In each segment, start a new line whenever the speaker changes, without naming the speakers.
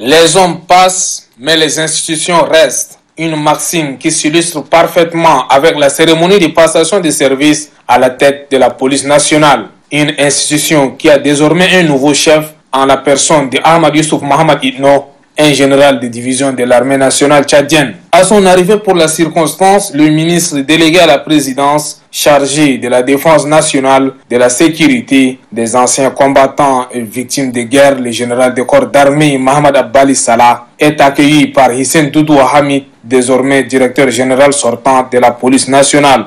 Les hommes passent, mais les institutions restent. Une maxime qui s'illustre parfaitement avec la cérémonie de passation de service à la tête de la police nationale. Une institution qui a désormais un nouveau chef en la personne de Ahmad Youssouf Mohamed Itno, un général de division de l'armée nationale tchadienne. À son arrivée pour la circonstance, le ministre délégué à la présidence, chargé de la défense nationale, de la sécurité, des anciens combattants et victimes de guerre, le général de corps d'armée Mohamed Abbali Salah, est accueilli par Hissène Doudou Hamid, désormais directeur général sortant de la police nationale.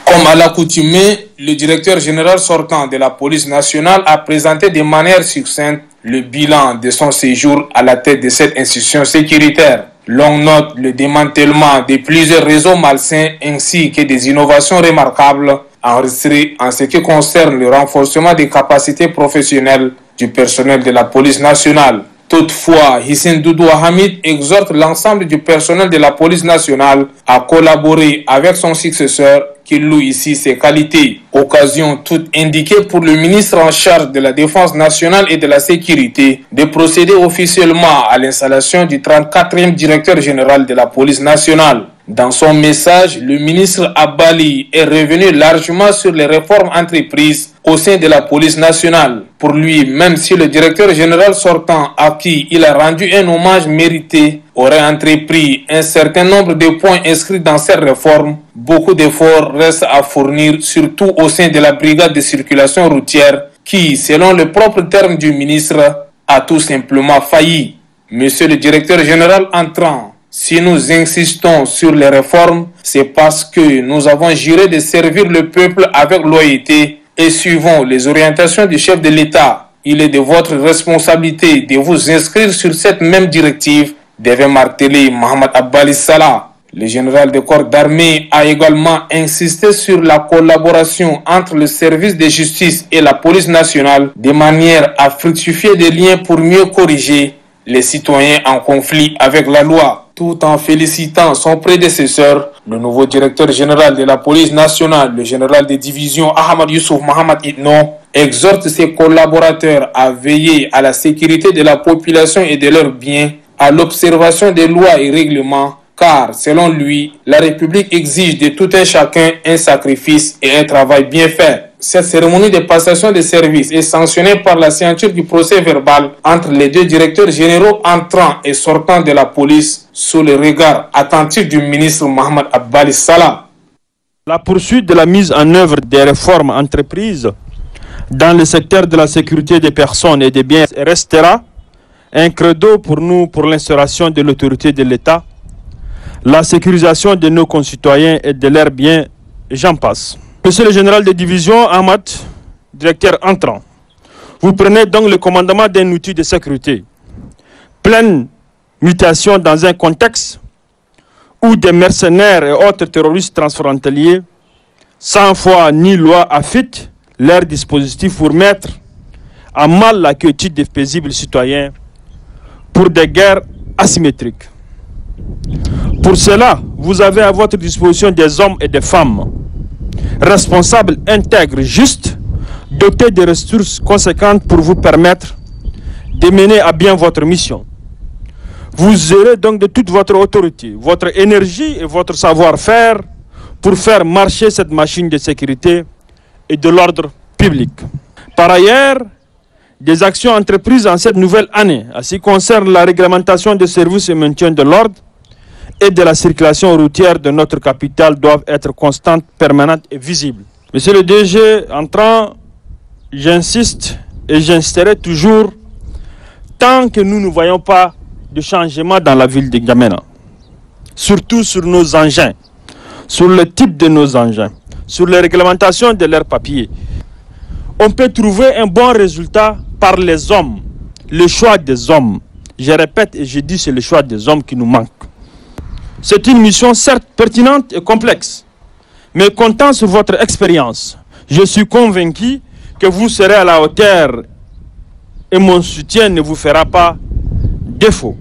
Comme à l'accoutumée, le directeur général sortant de la police nationale a présenté de manière succincte le bilan de son séjour à la tête de cette institution sécuritaire. L'on note le démantèlement de plusieurs réseaux malsains ainsi que des innovations remarquables enregistrées en ce qui concerne le renforcement des capacités professionnelles du personnel de la police nationale. Toutefois, Hissène Doudou Hamid exhorte l'ensemble du personnel de la police nationale à collaborer avec son successeur qui loue ici ses qualités. Occasion toute indiquée pour le ministre en charge de la défense nationale et de la sécurité de procéder officiellement à l'installation du 34e directeur général de la police nationale. Dans son message, le ministre Abbali est revenu largement sur les réformes entreprises au sein de la police nationale. Pour lui, même si le directeur général sortant, à qui il a rendu un hommage mérité, aurait entrepris un certain nombre de points inscrits dans ces réformes, beaucoup d'efforts restent à fournir, surtout au sein de la brigade de circulation routière, qui, selon le propre terme du ministre, a tout simplement failli. Monsieur le directeur général entrant, si nous insistons sur les réformes, c'est parce que nous avons juré de servir le peuple avec loyauté et suivons les orientations du chef de l'État. Il est de votre responsabilité de vous inscrire sur cette même directive, devait marteler Mohamed Abbali Salah. Le général de corps d'armée a également insisté sur la collaboration entre le service de justice et la police nationale de manière à fructifier des liens pour mieux corriger les citoyens en conflit avec la loi. Tout en félicitant son prédécesseur, le nouveau directeur général de la police nationale, le général de division Ahmad Youssouf Mohamed Itno, exhorte ses collaborateurs à veiller à la sécurité de la population et de leurs biens, à l'observation des lois et règlements, car, selon lui, la République exige de tout un chacun un sacrifice et un travail bien fait. Cette cérémonie de passation de service est sanctionnée par la signature du procès verbal entre les deux directeurs généraux entrants et sortants de la police sous le regard attentif du ministre Mohamed Abbali Salah.
La poursuite de la mise en œuvre des réformes entreprises dans le secteur de la sécurité des personnes et des biens restera un credo pour nous pour l'instauration de l'autorité de l'État, la sécurisation de nos concitoyens et de leurs biens, et j'en passe. Monsieur le général de division Ahmad, directeur entrant, vous prenez donc le commandement d'un outil de sécurité. Pleine mutation dans un contexte où des mercenaires et autres terroristes transfrontaliers, sans foi ni loi, affûtent leurs dispositifs pour mettre à mal la quiétude des paisibles citoyens pour des guerres asymétriques. Pour cela, vous avez à votre disposition des hommes et des femmes responsables, intègres, justes, dotés de ressources conséquentes pour vous permettre de mener à bien votre mission. Vous aurez donc de toute votre autorité, votre énergie et votre savoir-faire pour faire marcher cette machine de sécurité et de l'ordre public. Par ailleurs, des actions entreprises en cette nouvelle année, en ce qui concerne la réglementation des services et maintien de l'ordre et de la circulation routière de notre capitale doivent être constantes, permanentes et visibles. Monsieur le DG entrant, j'insiste et j'insisterai toujours tant que nous ne voyons pas de changement dans la ville de N'Djamena, surtout sur nos engins, sur le type de nos engins, sur les réglementations de leurs papiers. On peut trouver un bon résultat par les hommes, le choix des hommes. Je répète et je dis, c'est le choix des hommes qui nous manque. C'est une mission certes pertinente et complexe, mais comptant sur votre expérience, je suis convaincu que vous serez à la hauteur et mon soutien ne vous fera pas défaut.